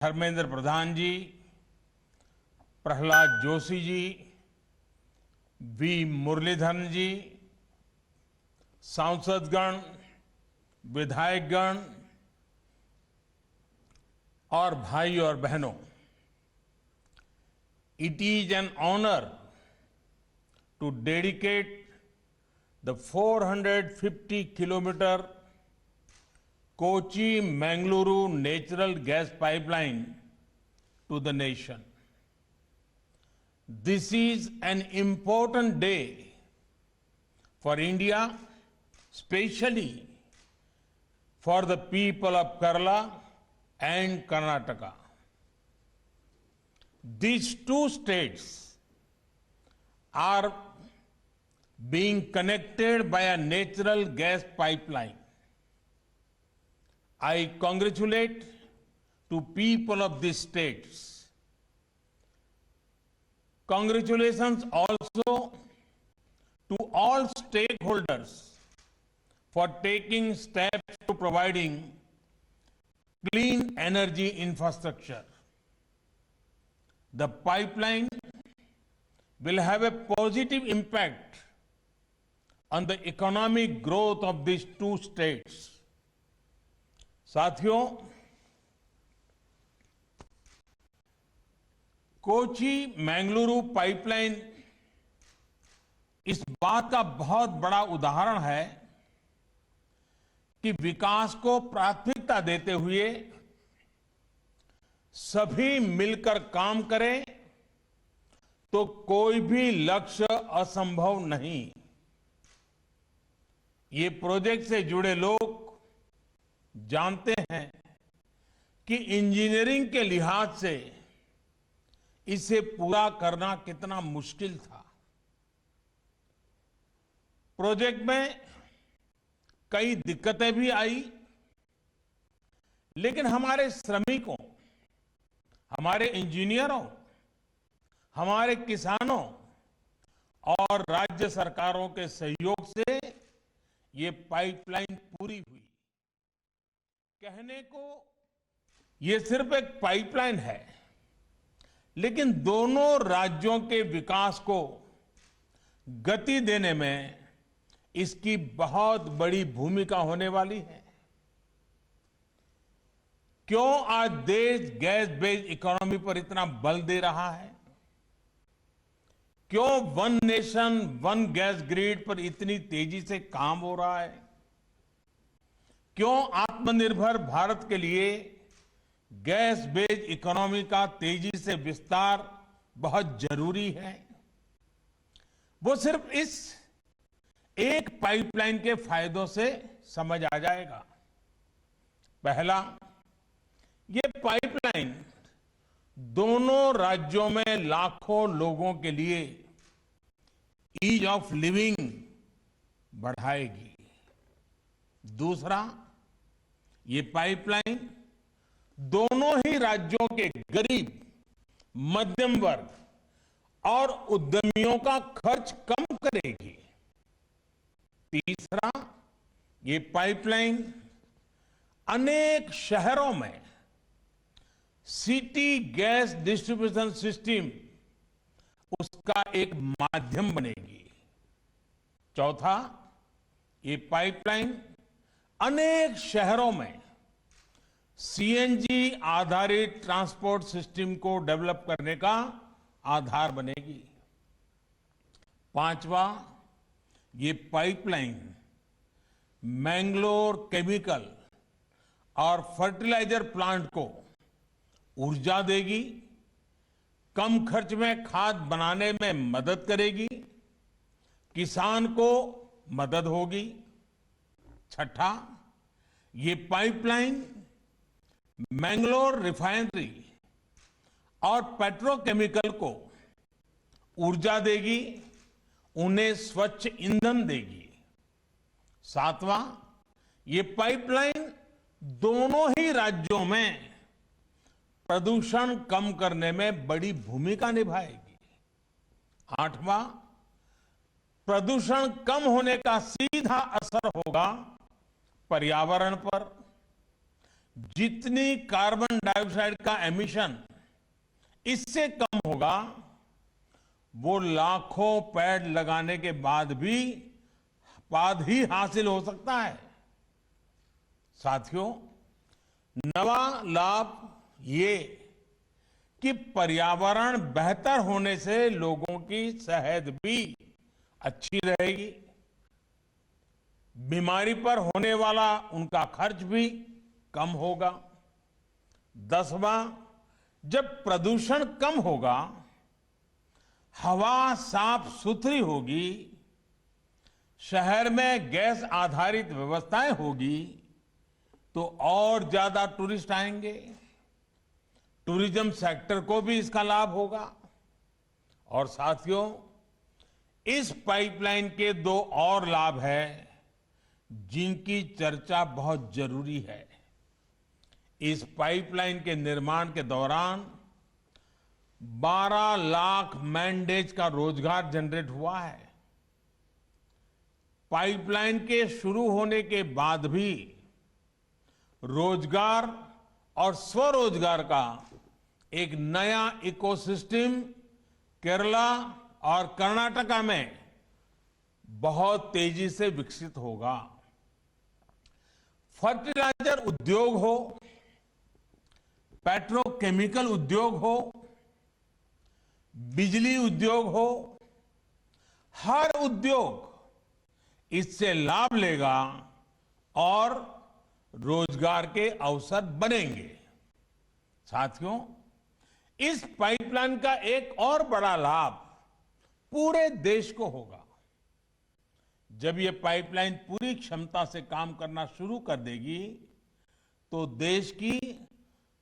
धर्मेंद्र प्रधान जी, Prahlad Joshi ji, we Muraleedharan जी, सांसदगण, विधायकगण और भाई और बहनों, it is an honor to dedicate the 450-kilometer Kochi-Mangaluru natural gas pipeline to the nation. This is an important day for India, especially for the people of Kerala and Karnataka. These two states are being connected by a natural gas pipeline. I congratulate to people of these states. Congratulations also to all stakeholders for taking steps to providing clean energy infrastructure. The pipeline will have a positive impact on the economic growth of these two states. साथियों, Kochi Mangaluru pipeline इस बात का बहुत बड़ा उदाहरण है कि विकास को प्राथमिकता देते हुए सभी मिलकर काम करें तो कोई भी लक्ष्य असंभव नहीं। ये प्रोजेक्ट से जुड़े लोग जानते हैं कि इंजीनियरिंग के लिहाज से इसे पूरा करना कितना मुश्किल था। प्रोजेक्ट में कई दिक्कतें भी आई, लेकिन हमारे श्रमिकों, हमारे इंजीनियरों, हमारे किसानों और राज्य सरकारों के सहयोग से ये पाइपलाइन पूरी हुई। कहने को ये सिर्फ एक पाइपलाइन है, लेकिन दोनों राज्यों के विकास को गति देने में इसकी बहुत बड़ी भूमिका होने वाली है। क्यों आज देश गैस बेस्ड इकोनॉमी पर इतना बल दे रहा है? क्यों one nation one gas grid पर इतनी तेजी से काम हो रहा है? क्यों आत्मनिर्भर भारत के लिए गैस बेस्ड इकोनॉमी का तेजी से विस्तार बहुत जरूरी है? वो सिर्फ इस एक पाइपलाइन के फायदों से समझ आ जाएगा। पहला, ये पाइपलाइन दोनों राज्यों में लाखों लोगों के लिए ईज ऑफ लिविंग बढ़ाएगी। दूसरा, ये पाइपलाइन दोनों ही राज्यों के गरीब, मध्यम वर्ग और उद्यमियों का खर्च कम करेगी। तीसरा, ये पाइपलाइन अनेक शहरों में सिटी गैस डिस्ट्रीब्यूशन सिस्टम उसका एक माध्यम बनेगी। चौथा, ये पाइपलाइन अनेक शहरों में सीएनजी आधारित ट्रांसपोर्ट सिस्टम को डेवलप करने का आधार बनेगी। पांचवा, ये पाइपलाइन मैंगलोर केमिकल और फर्टिलाइजर प्लांट को ऊर्जा देगी, कम खर्च में खाद बनाने में मदद करेगी, किसान को मदद होगी। छठा, ये पाइपलाइन मैंगलोर रिफाइनरी और पेट्रोकेमिकल को ऊर्जा देगी, उन्हें स्वच्छ ईंधन देगी। सातवां, ये पाइपलाइन दोनों ही राज्यों में प्रदूषण कम करने में बड़ी भूमिका निभाएगी। आठवां, प्रदूषण कम होने का सीधा असर होगा पर्यावरण पर। जितनी कार्बन डाइऑक्साइड का एमिशन इससे कम होगा, वो लाखों पेड़ लगाने के बाद ही हासिल हो सकता है। साथियों, नवा लाभ ये कि पर्यावरण बेहतर होने से लोगों की सेहत भी अच्छी रहेगी, बीमारी पर होने वाला उनका खर्च भी कम होगा। 10वां, जब प्रदूषण कम होगा, हवा साफ सुथरी होगी, शहर में गैस आधारित व्यवस्थाएं होगी, तो और ज्यादा टूरिस्ट आएंगे। टूरिज्म सेक्टर को भी इसका लाभ होगा। और साथियों, इस पाइपलाइन के दो और लाभ हैं जिनकी चर्चा बहुत जरूरी है। इस पाइपलाइन के निर्माण के दौरान 12 लाख मैन डेज का रोजगार जनरेट हुआ है। पाइपलाइन के शुरू होने के बाद भी रोजगार और स्वरोजगार का एक नया इकोसिस्टम केरला और कर्नाटका में बहुत तेजी से विकसित होगा। फर्टिलाइजर उद्योग हो, पेट्रोकेमिकल उद्योग हो, बिजली उद्योग हो, हर उद्योग इससे लाभ लेगा और रोजगार के अवसर बनेंगे। साथियों, इस पाइपलाइन का एक और बड़ा लाभ पूरे देश को होगा। जब ये पाइपलाइन पूरी क्षमता से काम करना शुरू कर देगी, तो देश की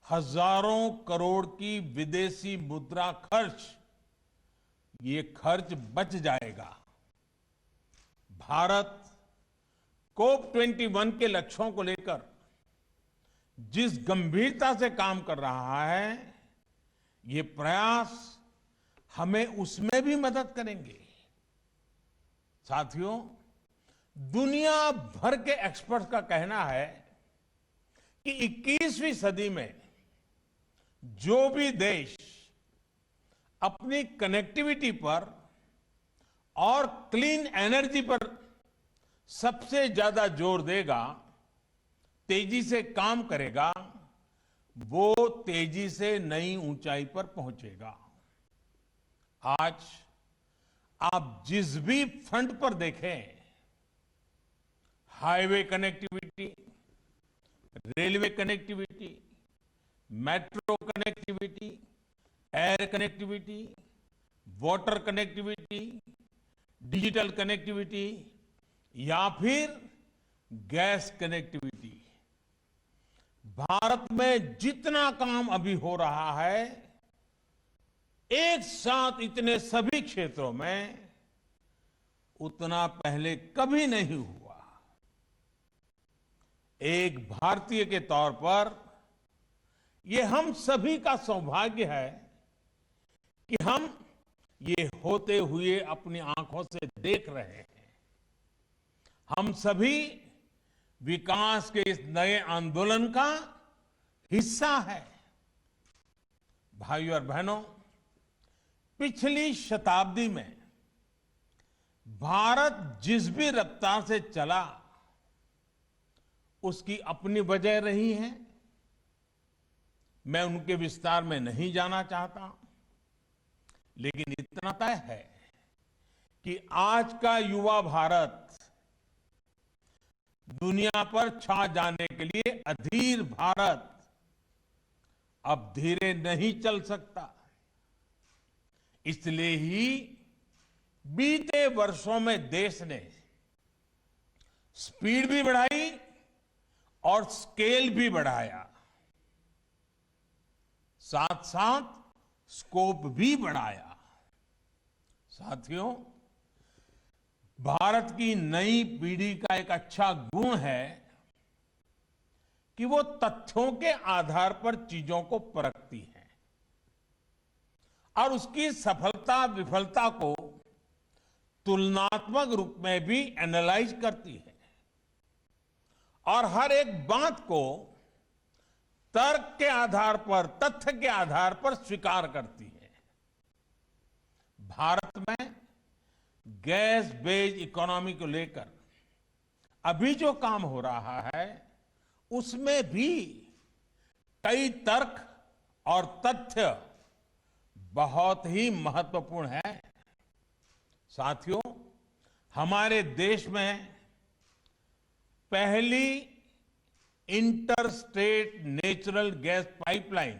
हजारों करोड़ की विदेशी मुद्रा ये खर्च बच जाएगा। भारत COP21 के लक्ष्यों को लेकर जिस गंभीरता से काम कर रहा है, ये प्रयास हमें उसमें भी मदद करेंगे। साथियों, दुनिया भर के एक्सपर्ट्स का कहना है कि 21वीं सदी में जो भी देश अपनी कनेक्टिविटी पर और क्लीन एनर्जी पर सबसे ज्यादा जोर देगा, तेजी से काम करेगा, वो तेजी से नई ऊंचाई पर पहुंचेगा। आज आप जिस भी फ्रंट पर देखें, highway connectivity, railway connectivity, metro connectivity, air connectivity, water connectivity, digital connectivity या फिर गैस कनेक्टिविटी, भारत में जितना काम अभी हो रहा है, एक साथ इतने सभी क्षेत्रों में उतना पहले कभी नहीं हुआ। एक भारतीय के तौर पर यह हम सभी का सौभाग्य है कि हम ये होते हुए अपनी आंखों से देख रहे हैं। हम सभी विकास के इस नए आंदोलन का हिस्सा है। भाइयों और बहनों, पिछली शताब्दी में भारत जिस भी रफ्तार से चला, उसकी अपनी वजह रही है। मैं उनके विस्तार में नहीं जाना चाहता, लेकिन इतना तय है कि आज का युवा भारत दुनिया पर छा जाने के लिए अधीर भारत अब धीरे नहीं चल सकता। इसलिए ही बीते वर्षों में देश ने स्पीड भी बढ़ाई और स्केल भी बढ़ाया, साथ साथ स्कोप भी बढ़ाया। साथियों, भारत की नई पीढ़ी का एक अच्छा गुण है कि वो तथ्यों के आधार पर चीजों को परखती है और उसकी सफलता विफलता को तुलनात्मक रूप में भी एनालाइज करती है और हर एक बात को तर्क के आधार पर, तथ्य के आधार पर स्वीकार करती है। भारत में गैस बेस्ड इकोनॉमी को लेकर अभी जो काम हो रहा है उसमें भी कई तर्क और तथ्य बहुत ही महत्वपूर्ण है। साथियों, हमारे देश में पहली inter state natural gas pipeline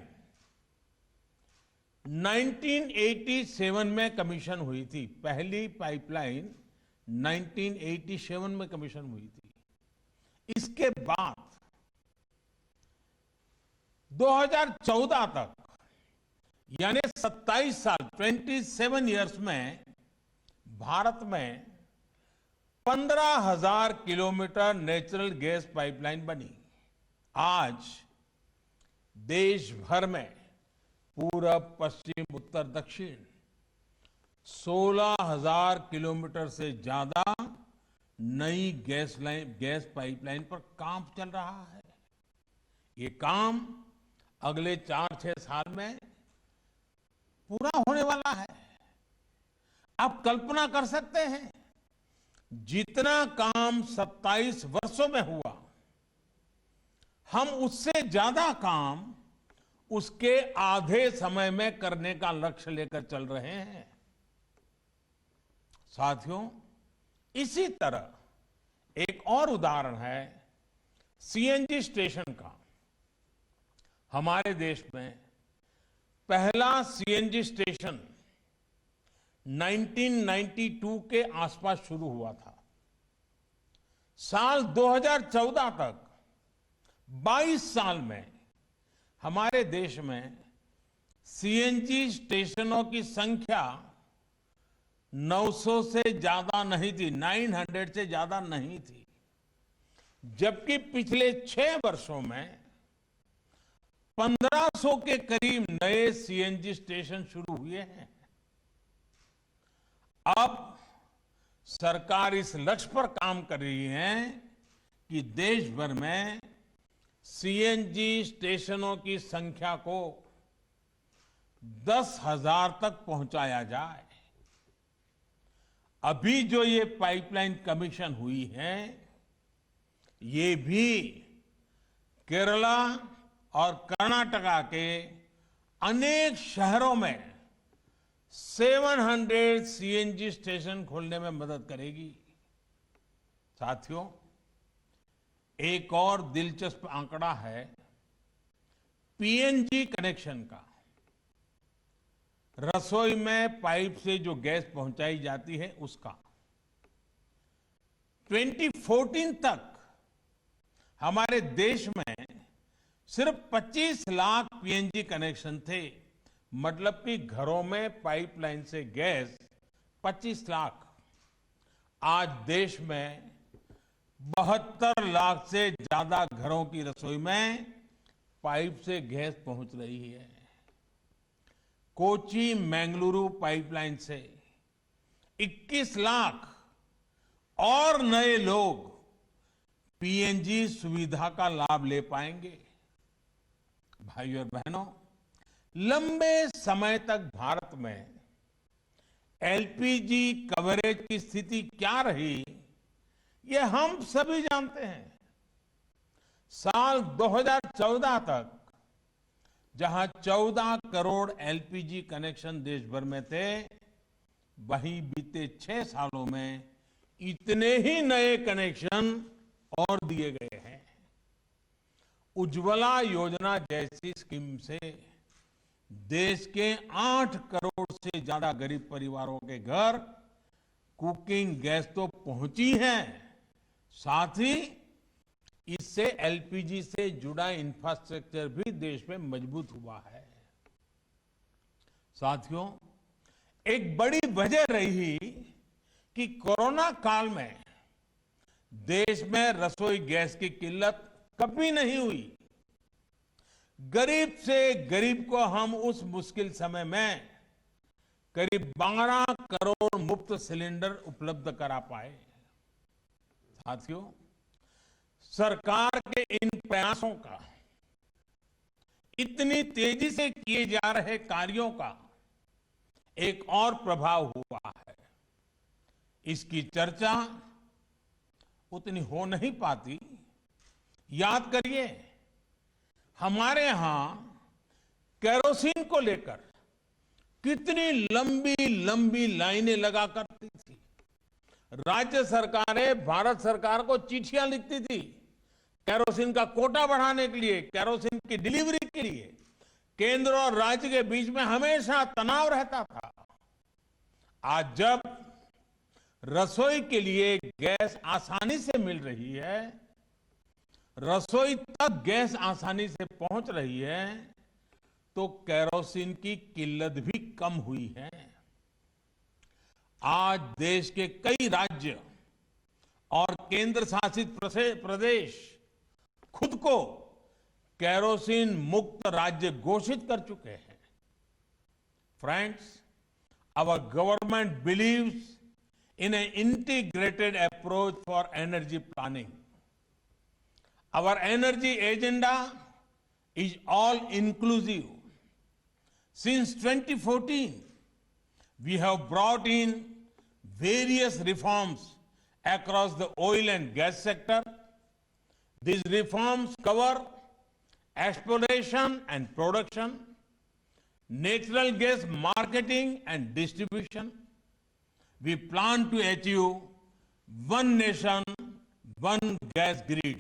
1987 में कमीशन हुई थी। पहली पाइपलाइन 1987 में कमीशन हुई थी। इसके बाद 2014 तक, यानी 27 साल, 27 इयर्स में भारत में 15,000 किलोमीटर नेचुरल गैस पाइपलाइन बनी। आज देश भर में पूरब, पश्चिम, उत्तर, दक्षिण 16,000 किलोमीटर से ज्यादा नई गैस पाइपलाइन पर काम चल रहा है। ये काम अगले 4-6 साल में पूरा होने वाला है। आप कल्पना कर सकते हैं, जितना काम 27 वर्षों में हुआ, हम उससे ज्यादा काम उसके आधे समय में करने का लक्ष्य लेकर चल रहे हैं। साथियों, इसी तरह एक और उदाहरण है सीएनजी स्टेशन का। हमारे देश में पहला सीएनजी स्टेशन 1992 के आसपास शुरू हुआ था। साल 2014 तक 22 साल में हमारे देश में सीएनजी स्टेशनों की संख्या 900 से ज्यादा नहीं थी, 900 से ज्यादा नहीं थी। जबकि पिछले 6 वर्षों में 1500 के करीब नए सीएनजी स्टेशन शुरू हुए हैं। अब सरकार इस लक्ष्य पर काम कर रही है कि देश भर में सीएनजी स्टेशनों की संख्या को 10,000 तक पहुंचाया जाए। अभी जो ये पाइपलाइन कमीशन हुई है, ये भी केरला और कर्नाटका के अनेक शहरों में 700 सीएनजी स्टेशन खोलने में मदद करेगी। साथियों, एक और दिलचस्प आंकड़ा है पीएनजी कनेक्शन का। रसोई में पाइप से जो गैस पहुंचाई जाती है उसका 2014 तक हमारे देश में सिर्फ 25 लाख पीएनजी कनेक्शन थे। मतलब कि घरों में पाइपलाइन से गैस 25 लाख। आज देश में 72 लाख से ज्यादा घरों की रसोई में पाइप से गैस पहुंच रही है। कोची मैंगलुरु पाइपलाइन से 21 लाख और नए लोग पीएनजी सुविधा का लाभ ले पाएंगे। भाइयों और बहनों, लंबे समय तक भारत में एलपीजी कवरेज की स्थिति क्या रही, ये हम सभी जानते हैं। साल 2014 तक जहां 14 करोड़ एलपीजी कनेक्शन देश भर में थे, वहीं बीते 6 सालों में इतने ही नए कनेक्शन और दिए गए हैं। उज्ज्वला योजना जैसी स्कीम से देश के 8 करोड़ से ज्यादा गरीब परिवारों के घर कुकिंग गैस तो पहुंची है, साथ ही इससे एलपीजी से जुड़ा इंफ्रास्ट्रक्चर भी देश में मजबूत हुआ है। साथियों, एक बड़ी वजह रही कि कोरोना काल में देश में रसोई गैस की किल्लत कभी नहीं हुई। गरीब से गरीब को हम उस मुश्किल समय में करीब 12 करोड़ मुफ्त सिलेंडर उपलब्ध करा पाए। साथियों, सरकार के इन प्रयासों का इतनी तेजी से किए जा रहे कार्यों का एक और प्रभाव हुआ है। इसकी चर्चा उतनी हो नहीं पाती। याद करिए, हमारे यहां केरोसिन को लेकर कितनी लंबी लंबी लाइनें लगा करती थी। राज्य सरकारें भारत सरकार को चिट्ठियां लिखती थी केरोसिन का कोटा बढ़ाने के लिए, केरोसिन की डिलीवरी के लिए। केंद्र और राज्य के बीच में हमेशा तनाव रहता था। आज जब रसोई के लिए गैस आसानी से मिल रही है, रसोई तक गैस आसानी से पहुंच रही है, तो केरोसिन की किल्लत भी कम हुई है। आज देश के कई राज्य और केंद्र शासित प्रदेश खुद को केरोसिन मुक्त राज्य घोषित कर चुके हैं। Friends, our government believes in an integrated approach for energy planning. Our energy agenda is all inclusive. Since 2014, we have brought in various reforms across the oil and gas sector. These reforms cover exploration and production, natural gas marketing and distribution. We plan to achieve one nation, one gas grid.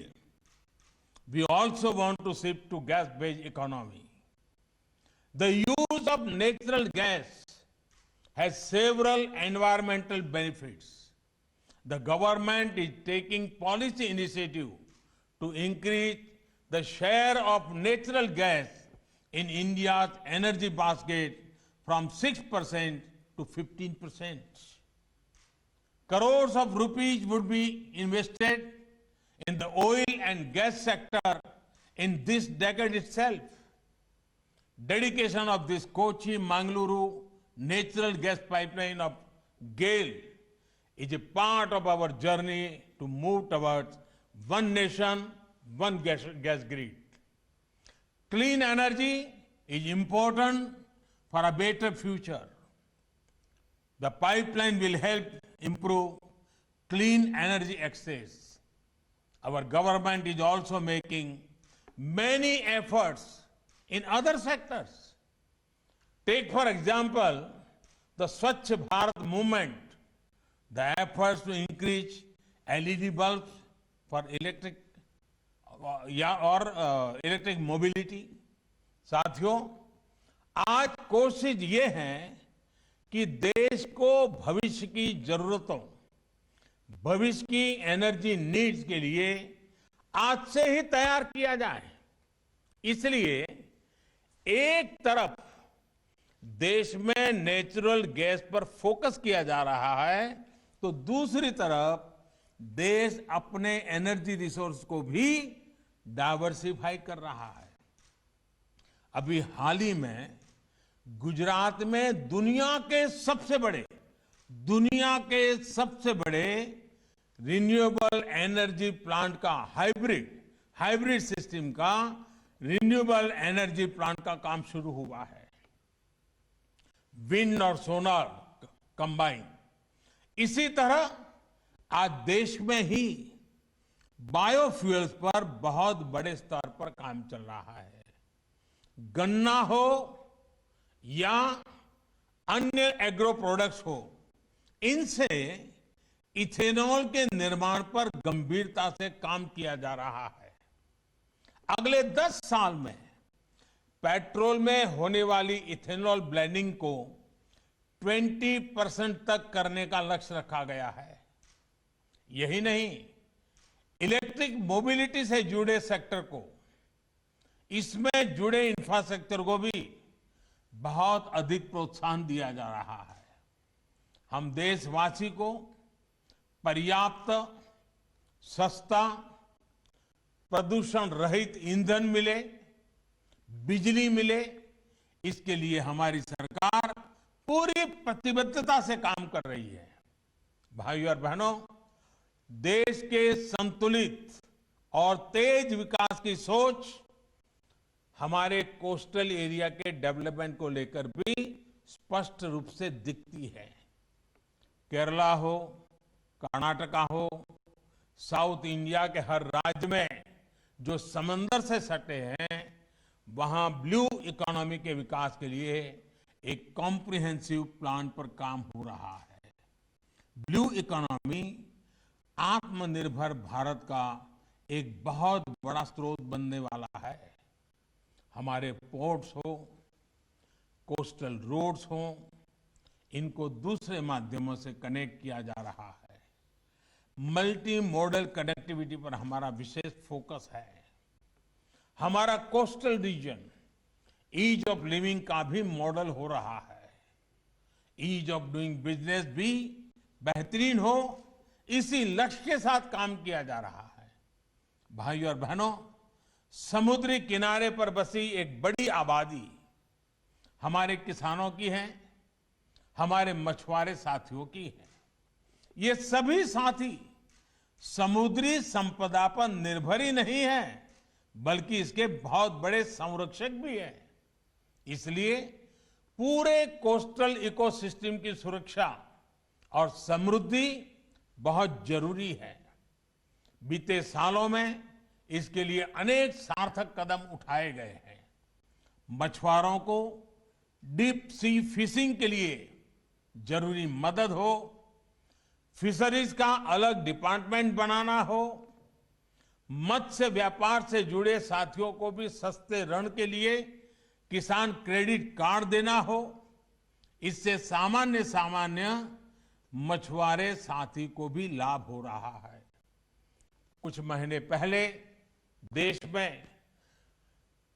We also want to shift to gas-based economy. The use of natural gas has several environmental benefits. The government is taking policy initiative to increase the share of natural gas in India's energy basket from 6% to 15%. Crores of rupees would be invested in the oil and gas sector in this decade itself. Dedication of this Kochi-Mangaluru natural gas pipeline of GAIL is a part of our journey to move towards one nation, one gas grid. Clean energy is important for a better future. The pipeline will help improve clean energy access. Our government is also making many efforts in other sectors. Take, for example, the Swachh Bharat movement, the efforts to increase LED bulbs for electric electric mobility. साथियों, आज कोशिश ये है कि देश को भविष्य की जरूरतों, भविष्य की एनर्जी नीड्स के लिए आज से ही तैयार किया जाए। इसलिए एक तरफ देश में नेचुरल गैस पर फोकस किया जा रहा है, तो दूसरी तरफ देश अपने एनर्जी रिसोर्स को भी डाइवर्सिफाई कर रहा है। अभी हाल ही में गुजरात में दुनिया के सबसे बड़े रिन्यूएबल एनर्जी प्लांट का हाइब्रिड सिस्टम का रिन्यूएबल एनर्जी प्लांट का काम शुरू हुआ है। विंड और सोलर कंबाइन। इसी तरह आज देश में ही बायोफ्यूल्स पर बहुत बड़े स्तर पर काम चल रहा है। गन्ना हो या अन्य एग्रो प्रोडक्ट्स हो, इनसे इथेनॉल के निर्माण पर गंभीरता से काम किया जा रहा है। अगले 10 साल में पेट्रोल में होने वाली इथेनॉल ब्लेंडिंग को 20% तक करने का लक्ष्य रखा गया है। यही नहीं, इलेक्ट्रिक मोबिलिटी से जुड़े सेक्टर को, इसमें जुड़े इंफ्रास्ट्रक्चर को भी बहुत अधिक प्रोत्साहन दिया जा रहा है। हम देशवासी को पर्याप्त, सस्ता, प्रदूषण रहित ईंधन मिले, बिजली मिले, इसके लिए हमारी सरकार पूरी प्रतिबद्धता से काम कर रही है। भाइयों और बहनों, देश के संतुलित और तेज विकास की सोच हमारे कोस्टल एरिया के डेवलपमेंट को लेकर भी स्पष्ट रूप से दिखती है। केरला हो, कर्नाटका हो, साउथ इंडिया के हर राज्य में जो समंदर से सटे हैं, वहां ब्लू इकोनॉमी के विकास के लिए एक कॉम्प्रिहेंसिव प्लान पर काम हो रहा है। ब्लू इकोनॉमी आत्मनिर्भर भारत का एक बहुत बड़ा स्रोत बनने वाला है। हमारे पोर्ट्स हो, कोस्टल रोड्स हो, इनको दूसरे माध्यमों से कनेक्ट किया जा रहा है। मल्टी मॉडल कनेक्टिविटी पर हमारा विशेष फोकस है। हमारा coastal region ease of living का भी मॉडल हो रहा है। ईज ऑफ डूइंग बिजनेस भी बेहतरीन हो, इसी लक्ष्य के साथ काम किया जा रहा है। भाइयों और बहनों, समुद्री किनारे पर बसी एक बड़ी आबादी हमारे किसानों की है, हमारे मछुआरे साथियों की है। ये सभी साथी समुद्री संपदा पर निर्भर ही नहीं है, बल्कि इसके बहुत बड़े संरक्षक भी हैं। इसलिए पूरे कोस्टल इकोसिस्टम की सुरक्षा और समृद्धि बहुत जरूरी है। बीते सालों में इसके लिए अनेक सार्थक कदम उठाए गए हैं। मछुआरों को डीप सी फिशिंग के लिए जरूरी मदद हो, फिशरीज का अलग डिपार्टमेंट बनाना हो, मत्स्य व्यापार से जुड़े साथियों को भी सस्ते ऋण के लिए किसान क्रेडिट कार्ड देना हो, इससे सामान्य मछुआरे साथी को भी लाभ हो रहा है। कुछ महीने पहले देश में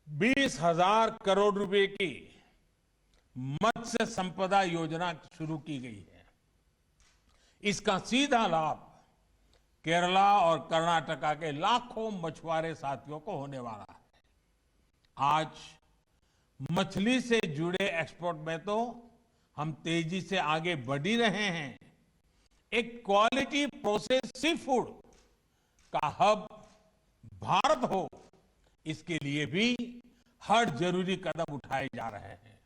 20,000 करोड़ रुपए की मत्स्य संपदा योजना शुरू की गई है। इसका सीधा लाभ केरला और कर्नाटका के लाखों मछुआरे साथियों को होने वाला है। आज मछली से जुड़े एक्सपोर्ट में तो हम तेजी से आगे बढ़ ही रहे हैं। एक क्वालिटी प्रोसेस सी फूड का हब भारत हो, इसके लिए भी हर जरूरी कदम उठाए जा रहे हैं।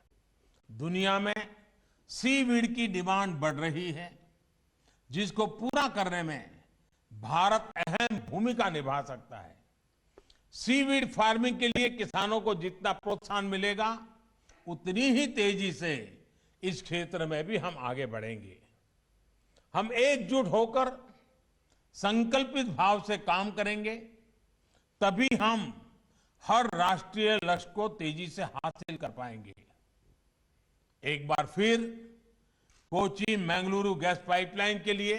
दुनिया में सीवीड की डिमांड बढ़ रही है, जिसको पूरा करने में भारत अहम भूमिका निभा सकता है। सीवीड फार्मिंग के लिए किसानों को जितना प्रोत्साहन मिलेगा, उतनी ही तेजी से इस क्षेत्र में भी हम आगे बढ़ेंगे। हम एकजुट होकर संकल्पित भाव से काम करेंगे, तभी हम हर राष्ट्रीय लक्ष्य को तेजी से हासिल कर पाएंगे। एक बार फिर कोची मंगलुरु गैस पाइपलाइन के लिए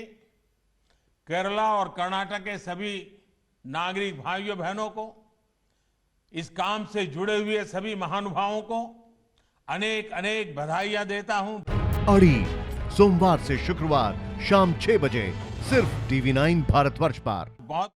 केरला और कर्नाटक के सभी नागरिक भाइयों बहनों को, इस काम से जुड़े हुए सभी महानुभावों को अनेक अनेक बधाइयां देता हूं। अड़ी सोमवार से शुक्रवार शाम 6 बजे सिर्फ TV9 भारतवर्ष पर। बहुत